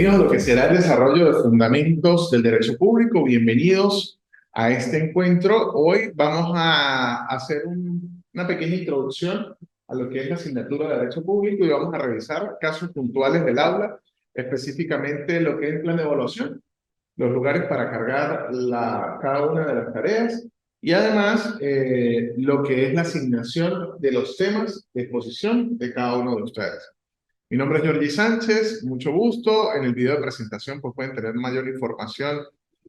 Bienvenidos a lo que será el desarrollo de fundamentos del derecho público. Bienvenidos a este encuentro. Hoy vamos a hacer una pequeña introducción a lo que es la asignatura de derecho público y vamos a revisar casos puntuales del aula, específicamente lo que es el plan de evaluación, los lugares para cargar cada una de las tareas y además lo que es la asignación de los temas de exposición de cada uno de ustedes. Mi nombre es Jordi Sánchez, mucho gusto. En el video de presentación pues pueden tener mayor información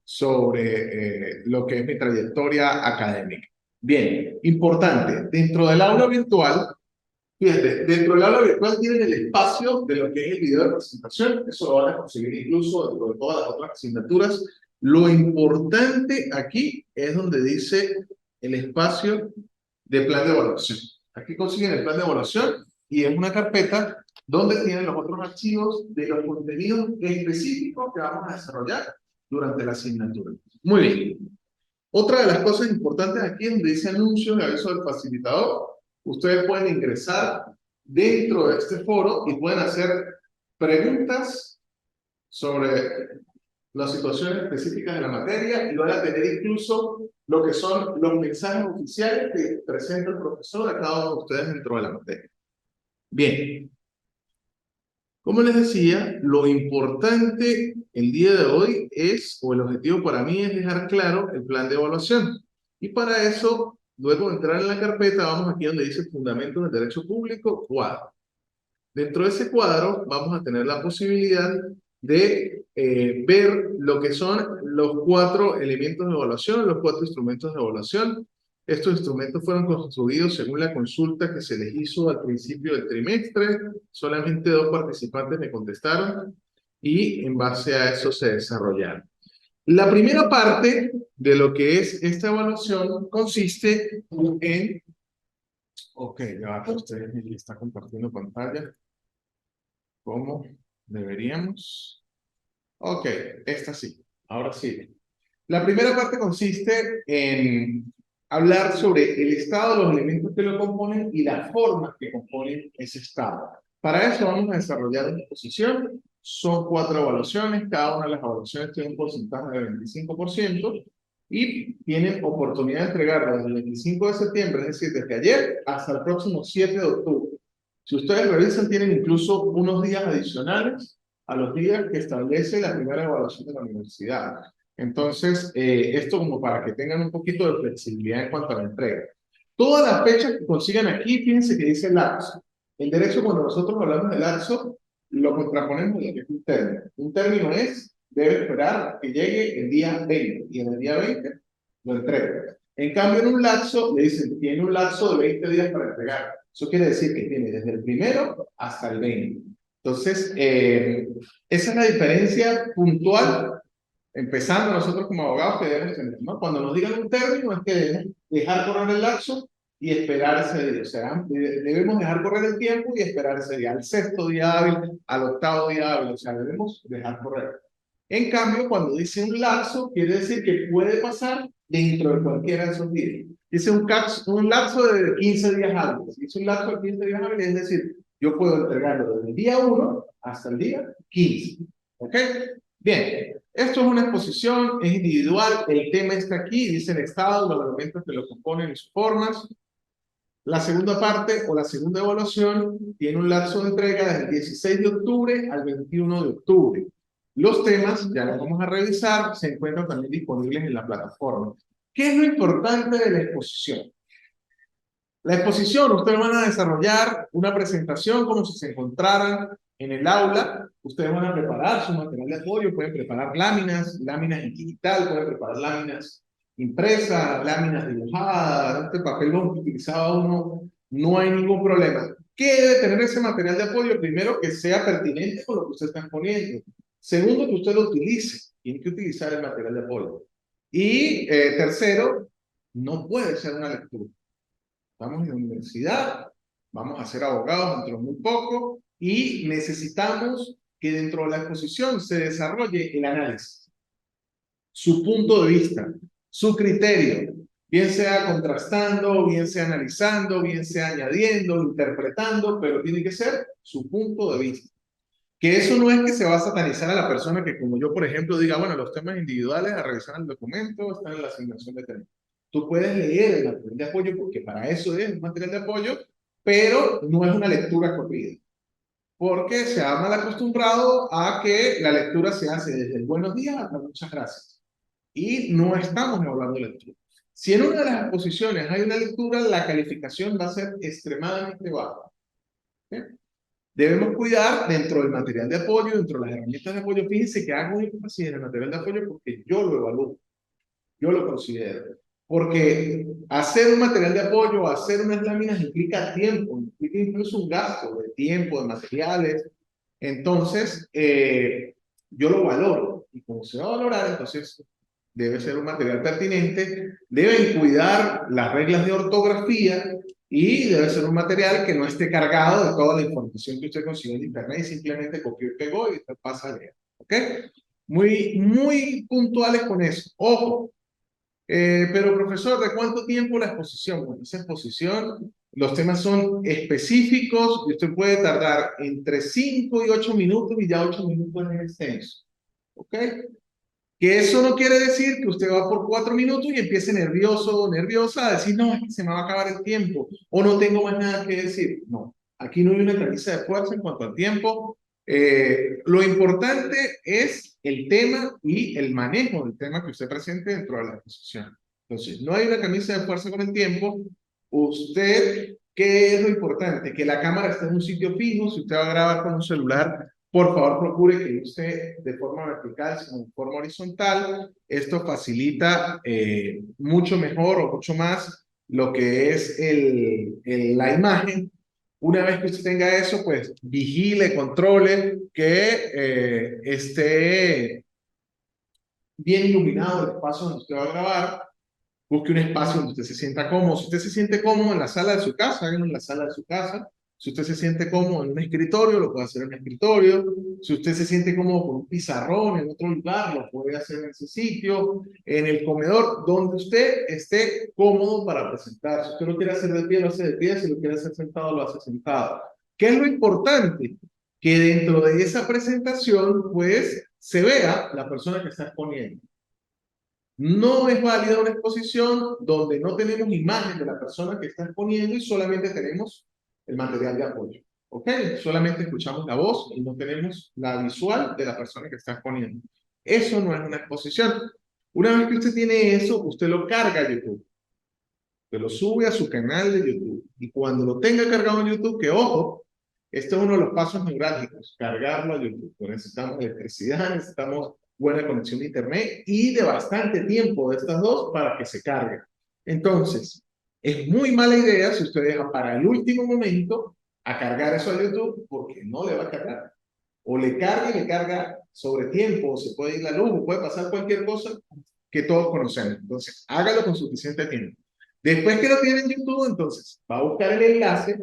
sobre lo que es mi trayectoria académica. Bien, importante, dentro del aula virtual, fíjate, dentro del aula virtual tienen el espacio de lo que es el video de presentación, eso lo van a conseguir incluso dentro de todas las otras asignaturas. Lo importante aquí es donde dice el espacio de plan de evaluación. Aquí consiguen el plan de evaluación y es una carpeta donde tienen los otros archivos de los contenidos específicos que vamos a desarrollar durante la asignatura. Muy bien. Otra de las cosas importantes aquí es donde dice anuncios y aviso del facilitador. Ustedes pueden ingresar dentro de este foro y pueden hacer preguntas sobre las situaciones específicas de la materia y van a tener incluso lo que son los mensajes oficiales que presenta el profesor a cada uno de ustedes dentro de la materia. Bien. Como les decía, lo importante el día de hoy es, o el objetivo para mí es dejar claro el plan de evaluación. Y para eso, luego de entrar en la carpeta, vamos aquí donde dice Fundamentos del Derecho Público, cuadro. Dentro de ese cuadro vamos a tener la posibilidad de ver lo que son los 4 elementos de evaluación, los 4 instrumentos de evaluación. Estos instrumentos fueron construidos según la consulta que se les hizo al principio del trimestre. Solamente 2 participantes me contestaron y en base a eso se desarrollaron. La primera parte de lo que es esta evaluación consiste en... Ok, ya usted está compartiendo pantalla. ¿Cómo deberíamos? Ok, esta sí. Ahora sí. La primera parte consiste en hablar sobre el estado de los elementos que lo componen y las formas que componen ese estado. Para eso vamos a desarrollar una exposición. Son 4 evaluaciones. Cada una de las evaluaciones tiene un porcentaje de 25% y tienen oportunidad de entregarlo desde el 25 de septiembre, es decir, desde ayer hasta el próximo 7 de octubre. Si ustedes revisan, tienen incluso unos días adicionales a los días que establece la primera evaluación de la universidad. Entonces, esto como para que tengan un poquito de flexibilidad en cuanto a la entrega. Todas las fechas que consigan aquí, fíjense que dice lapso. En derecho, cuando nosotros hablamos de lapso, lo contraponemos a lo que es un término. Un término es, debe esperar que llegue el día 20, y en el día 20 lo entrega. En cambio, en un lapso, le dicen, tiene un lapso de 20 días para entregar. Eso quiere decir que tiene desde el 1 hasta el 20. Entonces, esa es la diferencia puntual, empezando nosotros como abogados que debemos tener, ¿no? Cuando nos digan un término es que debemos dejar correr el lapso y esperar ese día. O sea, debemos dejar correr el tiempo y esperar ese día, al 6.º día hábil, al 8.º día hábil, o sea, debemos dejar correr. En cambio, cuando dice un lapso, quiere decir que puede pasar dentro de cualquiera de esos días. Dice un lapso de 15 días hábiles. Dice un lapso de 15 días hábiles, es decir, yo puedo entregarlo desde el día 1 hasta el día 15. ¿Ok? Bien, esto es una exposición, es individual, el tema está aquí, dice el estado, los elementos que lo componen y sus formas. La segunda parte o la segunda evaluación tiene un lapso de entrega desde el 16 de octubre al 21 de octubre. Los temas, ya los vamos a revisar, se encuentran también disponibles en la plataforma. ¿Qué es lo importante de la exposición? La exposición, ustedes van a desarrollar una presentación como si se encontraran en el aula. Ustedes van a preparar su material de apoyo, pueden preparar láminas en digital, pueden preparar láminas impresas, láminas dibujadas, este papel lo utilizaba uno, no hay ningún problema. ¿Qué debe tener ese material de apoyo? Primero, que sea pertinente con lo que usted está poniendo. Segundo, que usted lo utilice. Tiene que utilizar el material de apoyo. Y tercero, no puede ser una lectura. Estamos en la universidad, vamos a ser abogados dentro de muy poco y necesitamos que dentro de la exposición se desarrolle el análisis, su punto de vista, su criterio, bien sea contrastando, bien sea analizando, bien sea añadiendo, interpretando, pero tiene que ser su punto de vista. Que eso no es que se va a satanizar a la persona que, como yo, por ejemplo, diga, bueno, los temas individuales a revisar el documento están en la asignación de temas. Tú puedes leer el material de apoyo porque para eso es un material de apoyo, pero no es una lectura corrida. Porque se ha mal acostumbrado a que la lectura se hace desde el buenos días hasta muchas gracias. Y no estamos hablando de lectura. Si en una de las exposiciones hay una lectura, la calificación va a ser extremadamente baja. ¿Sí? Debemos cuidar dentro del material de apoyo, dentro de las herramientas de apoyo. Fíjense que hago énfasis en el material de apoyo porque yo lo evalúo, yo lo considero. Porque hacer un material de apoyo, hacer unas láminas implica tiempo, implica incluso un gasto de tiempo, de materiales. Entonces, yo lo valoro. Y como se va a valorar, entonces debe ser un material pertinente, deben cuidar las reglas de ortografía y debe ser un material que no esté cargado de toda la información que usted consigue en internet y simplemente copió y pegó y usted pasa a leer. ¿Ok? Muy puntuales con eso. Ojo, pero profesor, ¿de cuánto tiempo la exposición? Bueno, esa exposición, los temas son específicos y usted puede tardar entre 5 y 8 minutos y ya 8 minutos es extenso. ¿Ok? Que eso no quiere decir que usted va por 4 minutos y empiece nervioso o nerviosa a decir, no, es que se me va a acabar el tiempo o no tengo más nada que decir. No, aquí no hay una camisa de fuerza en cuanto al tiempo. Lo importante es el tema y el manejo del tema que usted presente dentro de la exposición. Entonces, no hay una camisa de fuerza con el tiempo. Usted, ¿qué es lo importante? Que la cámara esté en un sitio fijo. Si usted va a grabar con un celular, por favor, procure que use de forma vertical, sino de forma horizontal. Esto facilita mucho mejor o mucho más lo que es la imagen. Una vez que usted tenga eso, pues vigile, controle que esté bien iluminado el espacio donde usted va a grabar. Busque un espacio donde usted se sienta cómodo. Si usted se siente cómodo en la sala de su casa, háganlo en la sala de su casa. Si usted se siente cómodo en un escritorio, lo puede hacer en un escritorio. Si usted se siente cómodo con un pizarrón en otro lugar, lo puede hacer en ese sitio. En el comedor, donde usted esté cómodo para presentar. Si usted lo quiere hacer de pie, lo hace de pie. Si lo quiere hacer sentado, lo hace sentado. ¿Qué es lo importante? Que dentro de esa presentación, pues, se vea la persona que está exponiendo. No es válida una exposición donde no tenemos imagen de la persona que está exponiendo y solamente tenemos el material de apoyo. ¿Ok? Solamente escuchamos la voz y no tenemos la visual de la persona que está exponiendo. Eso no es una exposición. Una vez que usted tiene eso, usted lo carga a YouTube. Usted lo sube a su canal de YouTube. Y cuando lo tenga cargado en YouTube, que ojo, este es uno de los pasos neurálgicos, cargarlo a YouTube. Necesitamos electricidad, necesitamos buena conexión de internet y de bastante tiempo de estas dos para que se cargue. Entonces, es muy mala idea si usted deja para el último momento a cargar eso a YouTube porque no le va a cargar. O le carga y le carga sobre tiempo, o se puede ir la luz, o puede pasar cualquier cosa que todos conocemos. Entonces, hágalo con suficiente tiempo. Después que lo tiene en YouTube, entonces, va a buscar el enlace,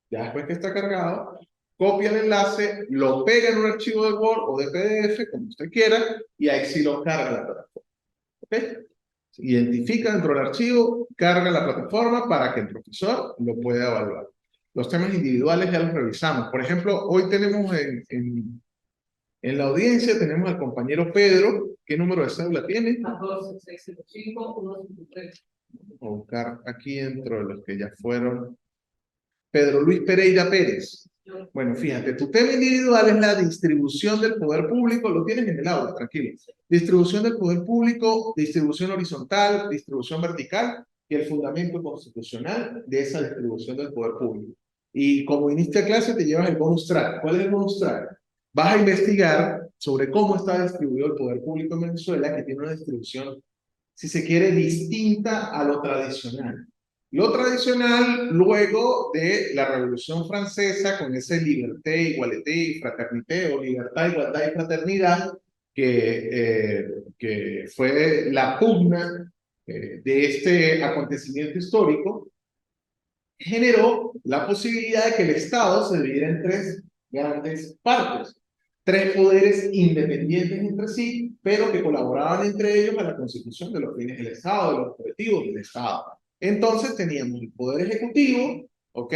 ya después que está cargado, copia el enlace, lo pega en un archivo de Word o de PDF, como usted quiera, y ahí sí lo carga la plataforma. ¿Ok? Identifica dentro del archivo, carga la plataforma para que el profesor lo pueda evaluar. Los temas individuales ya los revisamos. Por ejemplo, hoy tenemos en la audiencia, tenemos al compañero Pedro. ¿Qué número de cédula tiene? 14605-153. Vamos a buscar aquí dentro de los que ya fueron. Pedro Luis Pereira Pérez. Bueno, fíjate, tu tema individual es la distribución del poder público, lo tienes en el aula, tranquilo. Distribución del poder público, distribución horizontal, distribución vertical y el fundamento constitucional de esa distribución del poder público. Y como inicia clase te llevas el bonus track. ¿Cuál es el bonus track? Vas a investigar sobre cómo está distribuido el poder público en Venezuela, que tiene una distribución, si se quiere, distinta a lo tradicional. Lo tradicional, luego de la Revolución Francesa, con ese liberté, igualité y fraternité, o libertad, igualdad y fraternidad, que fue la pugna de este acontecimiento histórico, generó la posibilidad de que el Estado se dividiera en tres grandes partes. Tres poderes independientes entre sí, pero que colaboraban entre ellos a la consecución de los fines del Estado, de los objetivos del Estado. Entonces teníamos el poder ejecutivo, ¿ok?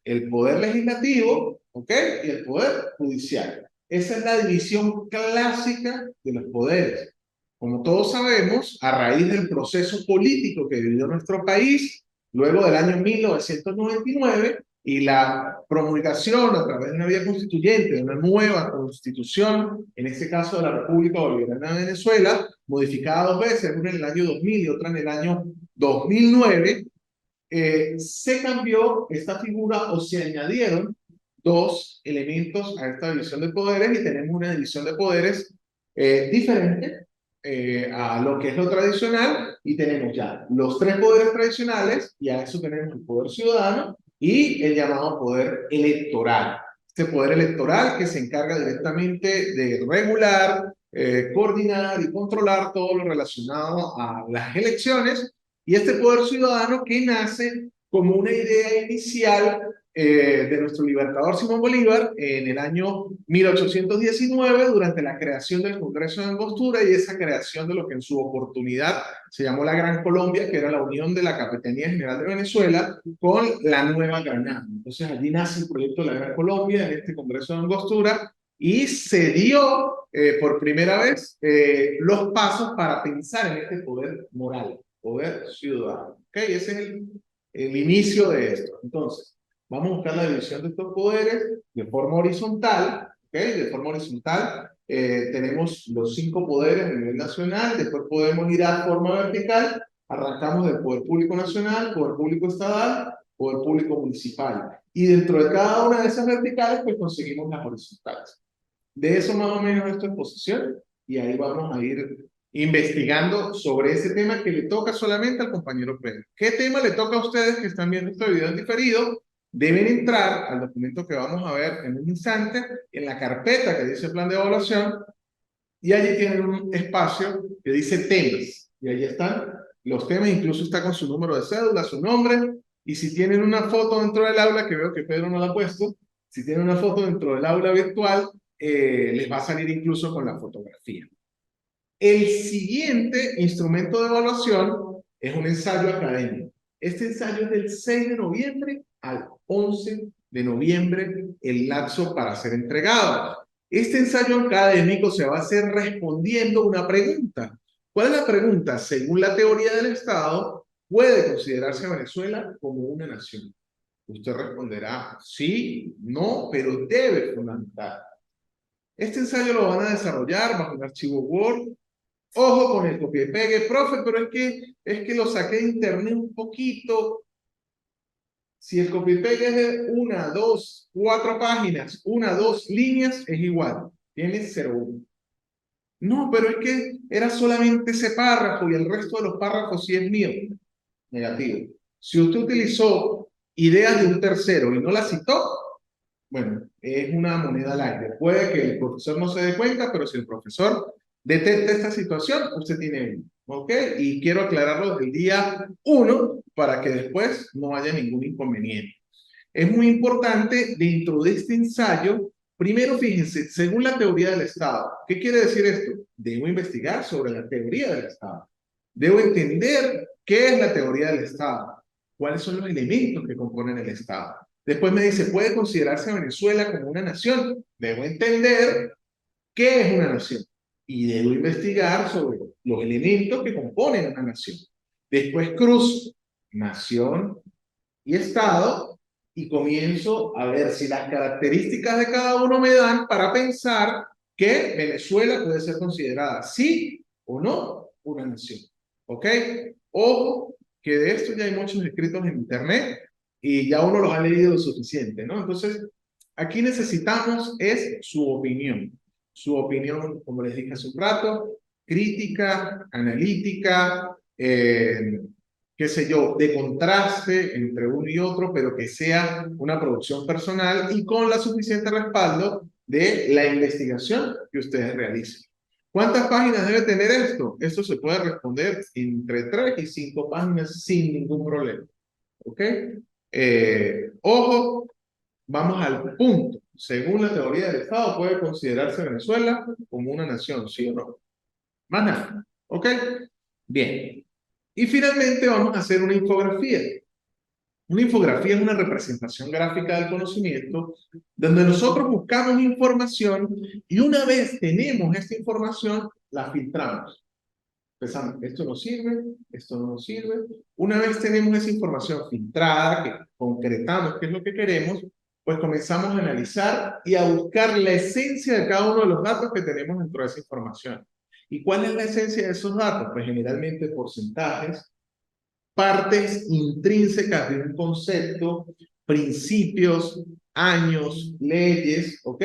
El poder legislativo, ¿ok? Y el poder judicial. Esa es la división clásica de los poderes. Como todos sabemos, a raíz del proceso político que vivió nuestro país, luego del año 1999, y la promulgación a través de una vía constituyente, de una nueva constitución, en este caso de la República Bolivariana de Venezuela, modificada 2 veces, una en el año 2000 y otra en el año 2009, se cambió esta figura o se añadieron dos elementos a esta división de poderes y tenemos una división de poderes diferente a lo que es lo tradicional y tenemos ya los tres poderes tradicionales y a eso tenemos el poder ciudadano y el llamado poder electoral. Este poder electoral que se encarga directamente de regular, coordinar y controlar todo lo relacionado a las elecciones y este poder ciudadano que nace como una idea inicial de nuestro libertador Simón Bolívar en el año 1819 durante la creación del Congreso de Angostura y esa creación de lo que en su oportunidad se llamó la Gran Colombia, que era la unión de la Capitanía General de Venezuela con la Nueva Granada. Entonces allí nace el proyecto de la Gran Colombia en este Congreso de Angostura y se dio por primera vez los pasos para pensar en este poder moral, poder ciudadano. ¿Okay? Ese es el inicio de esto. Entonces, vamos a buscar la división de estos poderes de forma horizontal. ¿Okay? De forma horizontal tenemos los 5 poderes a nivel nacional, después podemos ir a forma vertical, arrancamos del poder público nacional, poder público estatal, poder público municipal. Y dentro de cada una de esas verticales, pues conseguimos las horizontales. De eso más o menos es tu exposición y ahí vamos a ir investigando sobre ese tema que le toca solamente al compañero Pedro. ¿Qué tema le toca a ustedes que están viendo este video en diferido? Deben entrar al documento que vamos a ver en un instante, en la carpeta que dice plan de evaluación, y allí tienen un espacio que dice temas, y allí están los temas, incluso está con su número de cédula, su nombre, y si tienen una foto dentro del aula, que veo que Pedro no la ha puesto, si tienen una foto dentro del aula virtual, les va a salir incluso con la fotografía. El siguiente instrumento de evaluación es un ensayo académico. Este ensayo es del 6 de noviembre al 11 de noviembre, el lapso para ser entregado. Este ensayo académico se va a hacer respondiendo una pregunta. ¿Cuál es la pregunta? Según la teoría del Estado, ¿puede considerarse a Venezuela como una nación? Usted responderá sí, no, pero debe fundamentar. Este ensayo lo van a desarrollar bajo un archivo Word. Ojo con el copia y pegue, profe, pero es que lo saqué de internet un poquito. Si el copia y pegue es de 1, 2, 4 páginas, 1, 2 líneas, es igual. Tiene 0,1. No, pero es que era solamente ese párrafo y el resto de los párrafos sí es mío. Negativo. Si usted utilizó ideas de un tercero y no las citó, bueno, es una moneda al aire. Puede que el profesor no se dé cuenta, pero si el profesor detecta esta situación, usted tiene uno. ¿Ok? Y quiero aclararlo desde el día 1 para que después no haya ningún inconveniente. Es muy importante dentro de este ensayo, primero fíjense, según la teoría del Estado. ¿Qué quiere decir esto? Debo investigar sobre la teoría del Estado. Debo entender qué es la teoría del Estado, cuáles son los elementos que componen el Estado. Después me dice, ¿puede considerarse a Venezuela como una nación? Debo entender qué es una nación y debo investigar sobre los elementos que componen una nación. Después cruzo nación y Estado y comienzo a ver si las características de cada uno me dan para pensar que Venezuela puede ser considerada sí o no una nación. ¿Ok? Ojo, que de esto ya hay muchos escritos en internet y ya uno los ha leído lo suficiente, ¿no? Entonces, aquí necesitamos es su opinión. Su opinión, como les dije hace un rato, crítica, analítica, qué sé yo, de contraste entre uno y otro, pero que sea una producción personal y con la suficiente respaldo de la investigación que ustedes realicen. ¿Cuántas páginas debe tener esto? Esto se puede responder entre 3 y 5 páginas sin ningún problema. ¿Ok? Ojo, vamos al punto. Según la teoría del Estado, puede considerarse Venezuela como una nación, ¿sí o no? Más nada. ¿Ok? Bien. Y finalmente vamos a hacer una infografía. Una infografía es una representación gráfica del conocimiento donde nosotros buscamos información y una vez tenemos esta información, la filtramos. Pensamos, esto nos sirve, esto no nos sirve. Una vez tenemos esa información filtrada, que concretamos qué es lo que queremos, pues comenzamos a analizar y a buscar la esencia de cada uno de los datos que tenemos dentro de esa información. ¿Y cuál es la esencia de esos datos? Pues generalmente porcentajes, partes intrínsecas de un concepto, principios, años, leyes, ¿ok?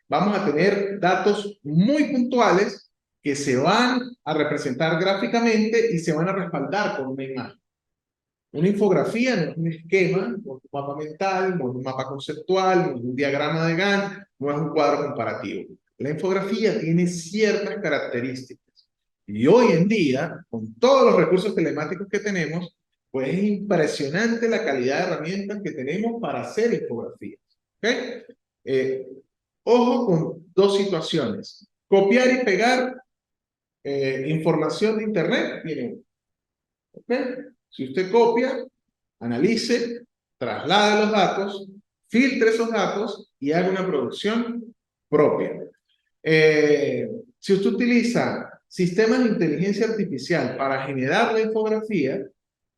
Vamos a tener datos muy puntuales que se van a representar gráficamente y se van a respaldar con una imagen. Una infografía no es un esquema, no es un mapa mental, no es un mapa conceptual, no es un diagrama de Gantt, no es un cuadro comparativo. La infografía tiene ciertas características. Y hoy en día, con todos los recursos telemáticos que tenemos, pues es impresionante la calidad de herramientas que tenemos para hacer infografías. ¿Ok? Eh, Ojo con dos situaciones. Copiar y pegar información de Internet tiene. ¿Ok? Si usted copia, analice, traslade los datos, filtre esos datos y haga una producción propia. Si usted utiliza sistemas de inteligencia artificial para generar la infografía,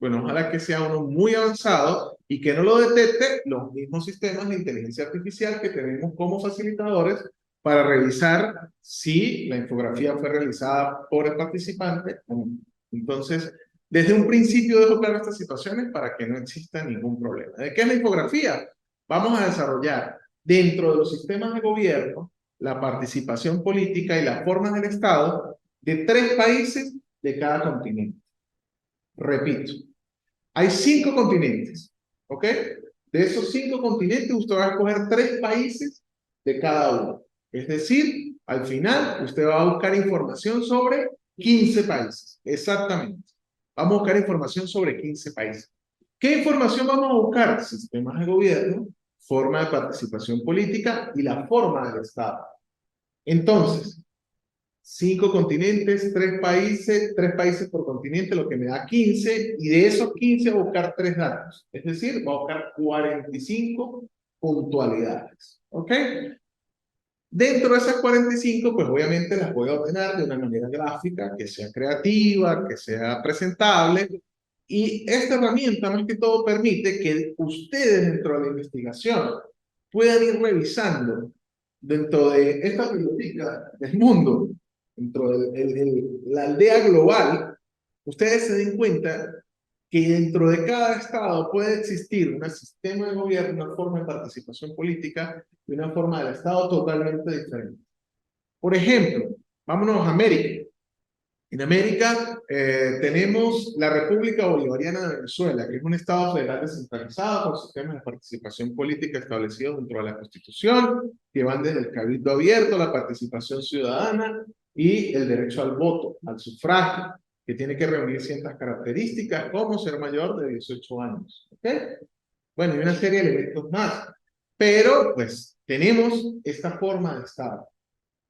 bueno, ojalá que sea uno muy avanzado y que no lo detecte los mismos sistemas de inteligencia artificial que tenemos como facilitadores para revisar si la infografía fue realizada por el participante o no. Entonces, desde un principio dejo claro estas situaciones para que no exista ningún problema. ¿De qué es la infografía? Vamos a desarrollar dentro de los sistemas de gobierno la participación política y las formas del Estado de 3 países de cada continente. Repito, hay 5 continentes, ¿ok? De esos 5 continentes usted va a escoger 3 países de cada uno. Es decir, al final usted va a buscar información sobre 15 países, exactamente. Vamos a buscar información sobre 15 países. ¿Qué información vamos a buscar? Sistemas de gobierno, forma de participación política y la forma del Estado. Entonces, 5 continentes, 3 países por continente, lo que me da 15, y de esos 15 voy a buscar 3 datos. Es decir, voy a buscar 45 puntualidades. ¿Ok? Dentro de esas 45, pues obviamente las voy a ordenar de una manera gráfica, que sea creativa, que sea presentable. Y esta herramienta, más que todo, permite que ustedes dentro de la investigación puedan ir revisando dentro de esta biblioteca del mundo, dentro de la aldea global, ustedes se den cuenta que dentro de cada estado puede existir un sistema de gobierno, una forma de participación política y una forma del estado totalmente diferente. Por ejemplo, vámonos a América. En América tenemos la República Bolivariana de Venezuela, que es un estado federal descentralizado con sistemas de participación política establecidos dentro de la Constitución, que van desde el cabildo abierto, la participación ciudadana y el derecho al voto, al sufragio, que tiene que reunir ciertas características como ser mayor de 18 años. ¿Ok? Bueno, y una serie de elementos más. Pero, pues, tenemos esta forma de Estado.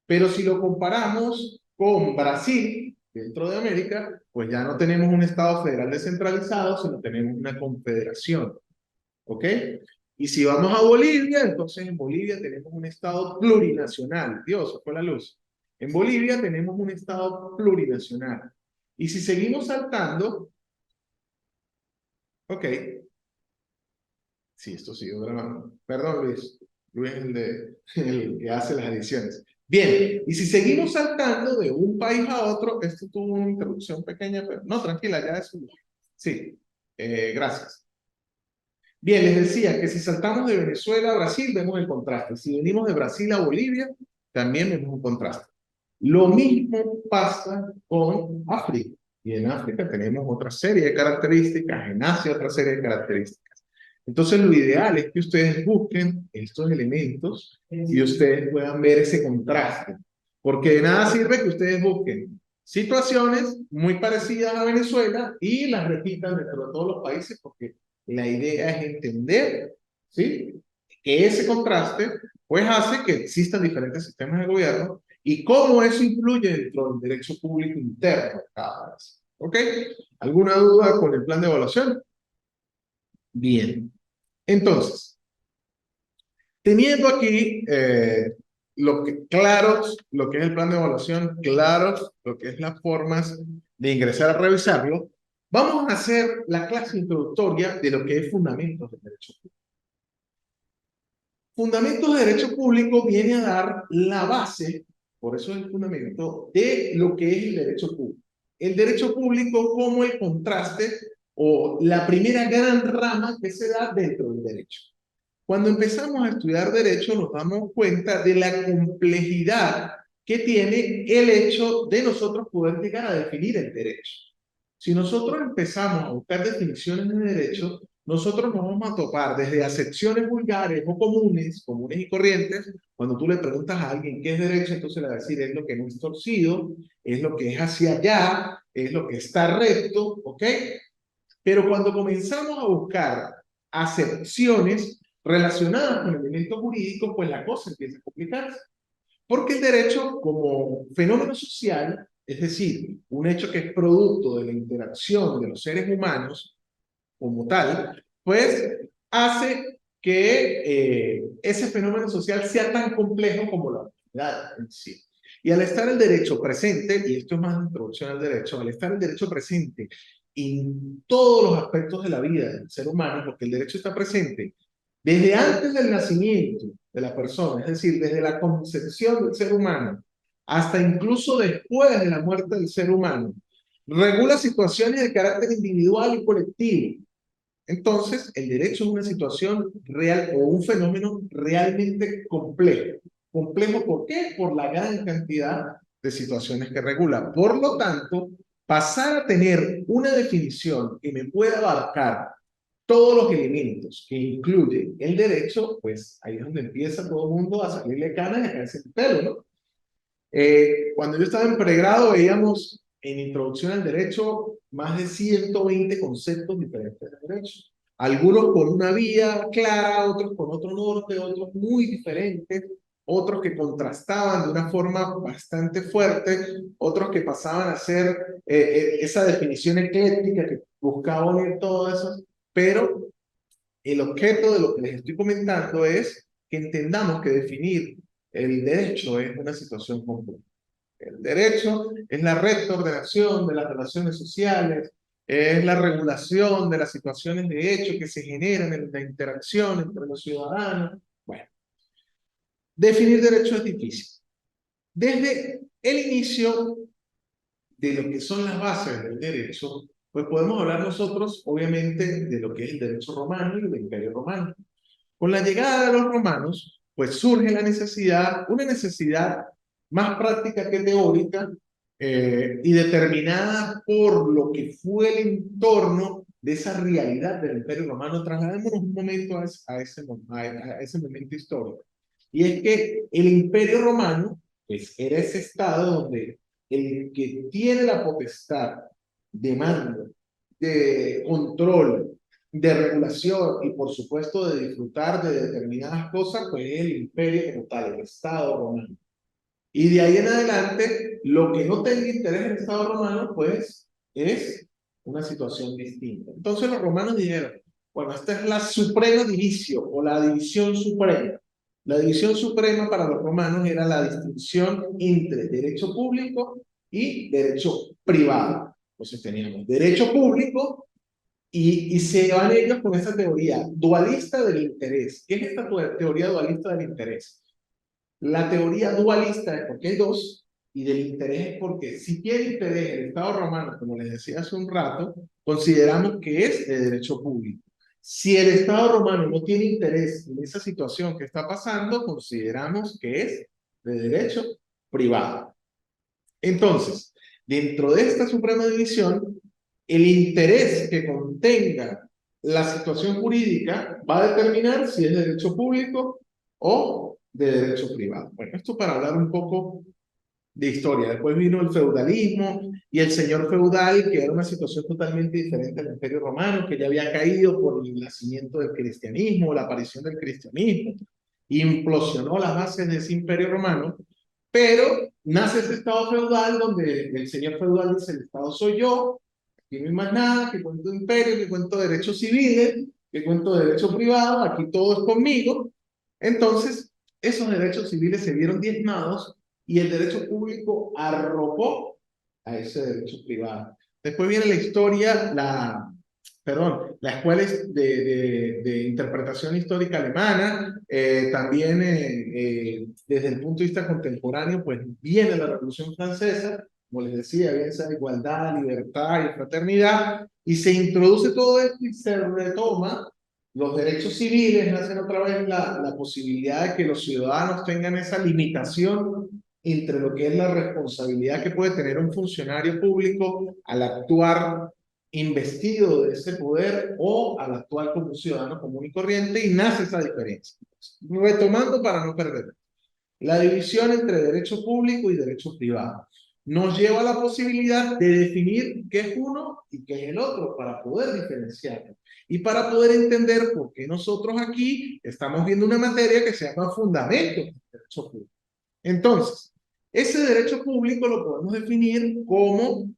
Pero si lo comparamos con Brasil, dentro de América, pues ya no tenemos un Estado federal descentralizado, sino tenemos una confederación. ¿Ok? Y si vamos a Bolivia, entonces en Bolivia tenemos un Estado plurinacional. Dios, se fue la luz. En Bolivia tenemos un Estado plurinacional. Y si seguimos saltando, ok, sí, esto sigue grabando. Perdón, Luis. Luis es el que hace las ediciones. Bien, y si seguimos saltando de un país a otro, esto tuvo una introducción pequeña, pero no, tranquila, ya es. Sí, gracias. Bien, les decía que si saltamos de Venezuela a Brasil, vemos el contraste. Si venimos de Brasil a Bolivia, también vemos un contraste. Lo mismo pasa con África. Y en África tenemos otra serie de características, en Asia otra serie de características. Entonces, lo ideal es que ustedes busquen estos elementos y ustedes puedan ver ese contraste. Porque de nada sirve que ustedes busquen situaciones muy parecidas a Venezuela y las repitan dentro de todos los países, porque la idea es entender, ¿sí?, que ese contraste pues hace que existan diferentes sistemas de gobierno y cómo eso influye dentro del derecho público interno de cada país. ¿Ok? ¿Alguna duda con el plan de evaluación? Bien, entonces, teniendo aquí claros lo que es el plan de evaluación, claros lo que es las formas de ingresar a revisarlo, vamos a hacer la clase introductoria de lo que es fundamentos del derecho público. Fundamentos de derecho público viene a dar la base, por eso es el fundamento, de lo que es el derecho público. El derecho público como el contraste o la primera gran rama que se da dentro del derecho. Cuando empezamos a estudiar derecho nos damos cuenta de la complejidad que tiene el hecho de nosotros poder llegar a definir el derecho. Si nosotros empezamos a buscar definiciones de derecho, nosotros nos vamos a topar desde acepciones vulgares o comunes, comunes y corrientes. Cuando tú le preguntas a alguien qué es derecho, entonces le va a decir es lo que no es torcido, es lo que es hacia allá, es lo que está recto, ¿ok? Pero cuando comenzamos a buscar acepciones relacionadas con elementos jurídicos, pues la cosa empieza a complicarse. Porque el derecho como fenómeno social, es decir, un hecho que es producto de la interacción de los seres humanos como tal, pues hace que ese fenómeno social sea tan complejo como la humanidad en sí. Y al estar el derecho presente, y esto es más introducción al derecho, al estar el derecho presente en todos los aspectos de la vida del ser humano, porque el derecho está presente desde antes del nacimiento de la persona, es decir, desde la concepción del ser humano, hasta incluso después de la muerte del ser humano, regula situaciones de carácter individual y colectivo. Entonces, el derecho es una situación real o un fenómeno realmente complejo. ¿Complejo por qué? Por la gran cantidad de situaciones que regula. Por lo tanto, pasar a tener una definición que me pueda abarcar todos los elementos que incluye el derecho, pues ahí es donde empieza todo el mundo a salirle canas y a caerse el pelo, ¿no? Cuando yo estaba en pregrado veíamos en Introducción al Derecho más de 120 conceptos diferentes de derecho. Algunos con una vía clara, otros con otro norte, otros muy diferentes, otros que contrastaban de una forma bastante fuerte, otros que pasaban a ser esa definición ecléctica que buscaba unir todo eso, pero el objeto de lo que les estoy comentando es que entendamos que definir el derecho es una situación compleja. El derecho es la recta ordenación de las relaciones sociales, es la regulación de las situaciones de hecho que se generan en la interacción entre los ciudadanos. Bueno, definir derecho es difícil. Desde el inicio de lo que son las bases del derecho, pues podemos hablar nosotros, obviamente, de lo que es el derecho romano y el imperio romano. Con la llegada de los romanos, pues surge la necesidad, una necesidad más práctica que teórica y determinada por lo que fue el entorno de esa realidad del Imperio Romano. Trasladémonos un momento a ese momento histórico. Y es que el Imperio Romano, pues era ese estado donde el que tiene la potestad de mando, de control, de regulación y por supuesto de disfrutar de determinadas cosas, pues es el imperio como tal, el Estado romano. Y de ahí en adelante, lo que no tenga interés en el Estado romano, pues es una situación distinta. Entonces los romanos dijeron, bueno, esta es la suprema divisio o la división suprema. La división suprema para los romanos era la distinción entre derecho público y derecho privado. Entonces teníamos derecho público y se van ellos con esa teoría dualista del interés. ¿Qué es esta teoría dualista del interés? La teoría dualista es porque hay dos, y del interés es porque si tiene interés el Estado romano, como les decía hace un rato, consideramos que es de derecho público. Si el Estado romano no tiene interés en esa situación que está pasando, consideramos que es de derecho privado. Entonces, dentro de esta suprema división, el interés que contenga la situación jurídica va a determinar si es de derecho público o de derecho privado. Bueno, esto para hablar un poco de historia. Después vino el feudalismo y el señor feudal, que era una situación totalmente diferente al Imperio Romano, que ya había caído por el nacimiento del cristianismo, la aparición del cristianismo, implosionó las bases de ese Imperio Romano, pero nace ese Estado feudal donde el señor feudal dice, el Estado soy yo, aquí no hay más nada, que cuento imperio, que cuento derechos civiles, que cuento de derecho privado, aquí todo es conmigo. Entonces, esos derechos civiles se vieron diezmados y el derecho público arropó a ese derecho privado. Después viene la historia, la escuela de interpretación histórica alemana, también desde el punto de vista contemporáneo, pues viene la Revolución Francesa, como les decía, bien esa igualdad, libertad y fraternidad, y se introduce todo esto y se retoma los derechos civiles, nacen otra vez la posibilidad de que los ciudadanos tengan esa limitación entre lo que es la responsabilidad que puede tener un funcionario público al actuar investido de ese poder o al actuar como un ciudadano común y corriente, y nace esa diferencia. Retomando para no perder. La división entre derecho público y derecho privado nos lleva a la posibilidad de definir qué es uno y qué es el otro para poder diferenciarlo y para poder entender por qué nosotros aquí estamos viendo una materia que se llama fundamentos del derecho público. Entonces, ese derecho público lo podemos definir como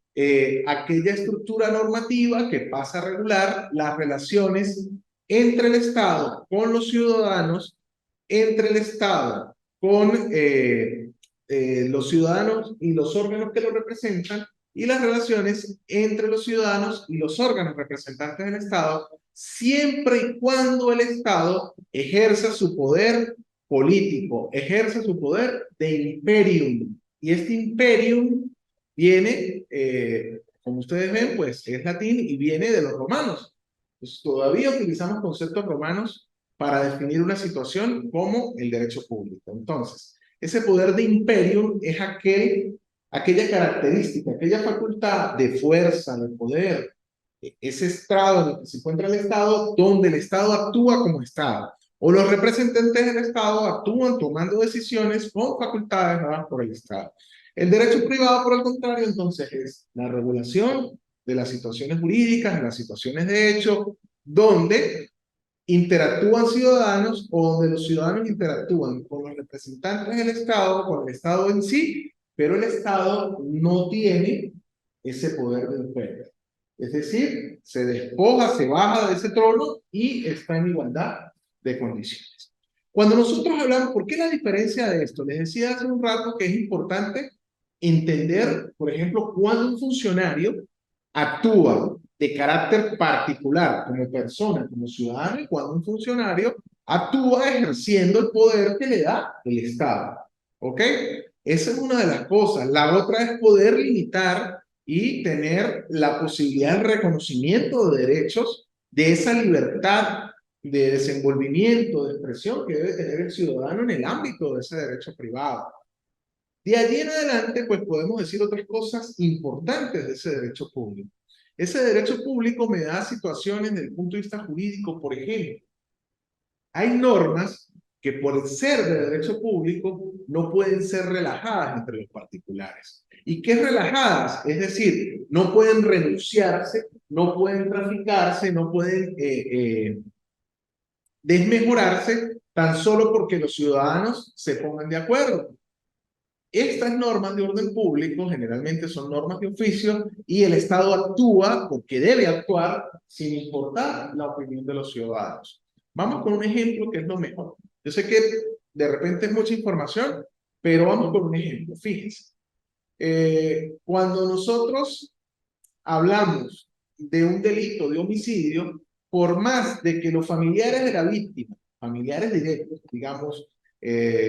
aquella estructura normativa que pasa a regular las relaciones entre el Estado con los ciudadanos, entre el Estado con los ciudadanos y los órganos que lo representan, y las relaciones entre los ciudadanos y los órganos representantes del Estado, siempre y cuando el Estado ejerza su poder político, ejerce su poder de imperium. Y este imperium viene, como ustedes ven, pues es latín y viene de los romanos. Pues todavía utilizamos conceptos romanos para definir una situación como el derecho público. Entonces, ese poder de imperium es aquella característica, aquella facultad de fuerza, de poder, ese estrado en el que se encuentra el Estado, donde el Estado actúa como Estado, o los representantes del Estado actúan tomando decisiones con facultades dadas por el Estado. El derecho privado, por el contrario, entonces es la regulación de las situaciones jurídicas, de las situaciones de hecho, donde interactúan ciudadanos o donde los ciudadanos interactúan con los representantes del Estado, con el Estado en sí, pero el Estado no tiene ese poder de imperio. Es decir, se despoja, se baja de ese trono y está en igualdad de condiciones. Cuando nosotros hablamos, ¿por qué la diferencia de esto? Les decía hace un rato que es importante entender, por ejemplo, cuando un funcionario actúa de carácter particular como persona, como ciudadano, y cuando un funcionario actúa ejerciendo el poder que le da el Estado. ¿Ok? Esa es una de las cosas. La otra es poder limitar y tener la posibilidad de reconocimiento de derechos, de esa libertad de desenvolvimiento, de expresión que debe tener el ciudadano en el ámbito de ese derecho privado. De allí en adelante, pues podemos decir otras cosas importantes de ese derecho público. Ese derecho público me da situaciones desde el punto de vista jurídico, por ejemplo. Hay normas que por ser de derecho público no pueden ser relajadas entre los particulares. ¿Y qué es relajadas? Es decir, no pueden renunciarse, no pueden traficarse, no pueden desmejorarse tan solo porque los ciudadanos se pongan de acuerdo. Estas normas de orden público generalmente son normas de oficio y el Estado actúa porque debe actuar sin importar la opinión de los ciudadanos. Vamos con un ejemplo que es lo mejor. Yo sé que de repente es mucha información, pero vamos con un ejemplo. Fíjense, cuando nosotros hablamos de un delito de homicidio, por más de que los familiares de la víctima, familiares directos, digamos,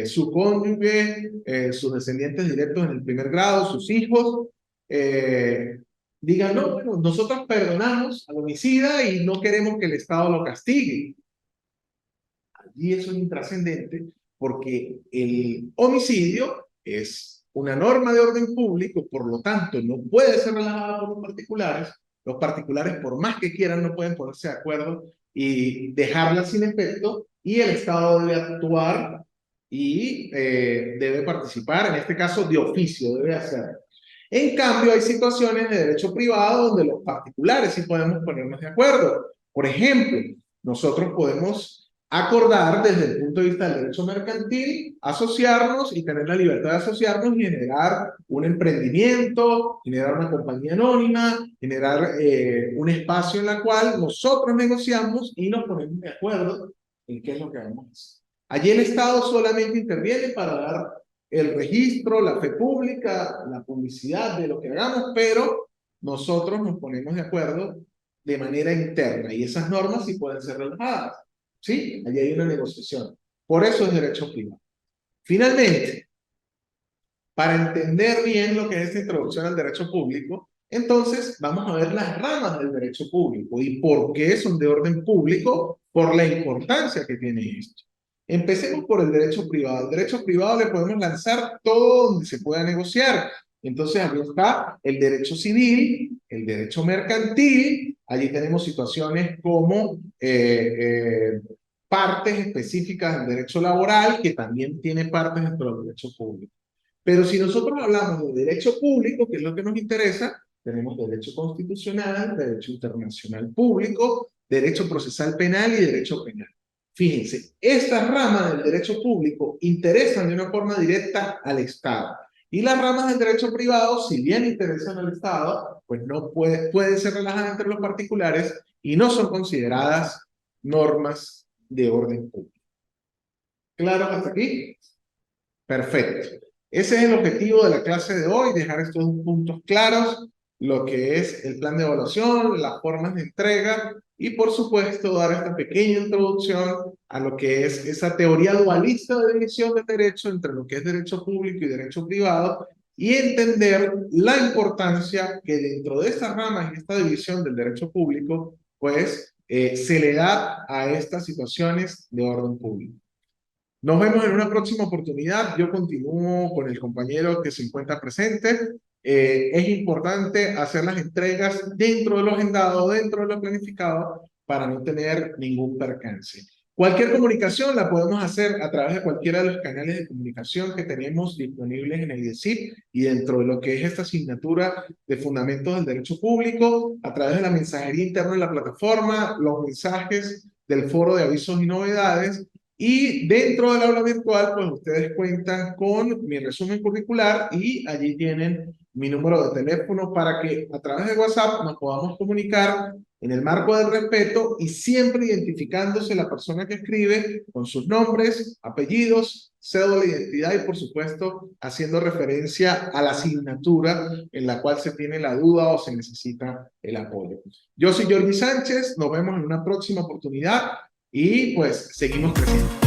su cónyuge, sus descendientes directos en el primer grado, sus hijos, digan, no, bueno, nosotros perdonamos al homicida y no queremos que el Estado lo castigue. Allí eso es intrascendente porque el homicidio es una norma de orden público, por lo tanto no puede ser relajada por los particulares. Los particulares, por más que quieran, no pueden ponerse de acuerdo y dejarla sin efecto, y el Estado debe actuar y debe participar, en este caso de oficio, debe hacerlo. En cambio, hay situaciones de derecho privado donde los particulares sí podemos ponernos de acuerdo. Por ejemplo, nosotros podemos acordar desde el punto de vista del derecho mercantil, asociarnos y tener la libertad de asociarnos y generar un emprendimiento, generar una compañía anónima, generar un espacio en el cual nosotros negociamos y nos ponemos de acuerdo en qué es lo que vamos a hacer. Allí el Estado solamente interviene para dar el registro, la fe pública, la publicidad de lo que hagamos, pero nosotros nos ponemos de acuerdo de manera interna y esas normas sí pueden ser relajadas. ¿Sí? Allí hay una negociación. Por eso es derecho privado. Finalmente, para entender bien lo que es esta introducción al derecho público, entonces vamos a ver las ramas del derecho público y por qué son de orden público, por la importancia que tiene esto. Empecemos por el derecho privado. El derecho privado le podemos lanzar todo donde se pueda negociar. Entonces, aquí está el derecho civil, el derecho mercantil. Allí tenemos situaciones como partes específicas del derecho laboral, que también tiene partes dentro del derecho público. Pero si nosotros hablamos de derecho público, que es lo que nos interesa, tenemos derecho constitucional, derecho internacional público, derecho procesal penal y derecho penal. Fíjense, estas ramas del derecho público interesan de una forma directa al Estado. Y las ramas del derecho privado, si bien interesan al Estado, pues no pueden ser relajadas entre los particulares y no son consideradas normas de orden público. ¿Claro hasta aquí? Perfecto. Ese es el objetivo de la clase de hoy, dejar estos puntos claros, lo que es el plan de evaluación, las formas de entrega y por supuesto dar esta pequeña introducción a lo que es esa teoría dualista de división de derecho entre lo que es derecho público y derecho privado y entender la importancia que dentro de estas ramas y esta división del derecho público, pues se le da a estas situaciones de orden público. Nos vemos en una próxima oportunidad. Yo continúo con el compañero que se encuentra presente. Es importante hacer las entregas dentro de lo agendado, dentro de lo planificado, para no tener ningún percance. Cualquier comunicación la podemos hacer a través de cualquiera de los canales de comunicación que tenemos disponibles en el IESIP y dentro de lo que es esta asignatura de Fundamentos del Derecho Público, a través de la mensajería interna de la plataforma, los mensajes del foro de avisos y novedades. Y dentro del aula virtual, pues ustedes cuentan con mi resumen curricular y allí tienen mi número de teléfono para que a través de WhatsApp nos podamos comunicar en el marco del respeto y siempre identificándose la persona que escribe con sus nombres, apellidos, cédula de identidad y por supuesto haciendo referencia a la asignatura en la cual se tiene la duda o se necesita el apoyo. Yo soy Jordi Sánchez, nos vemos en una próxima oportunidad. Y pues seguimos creciendo.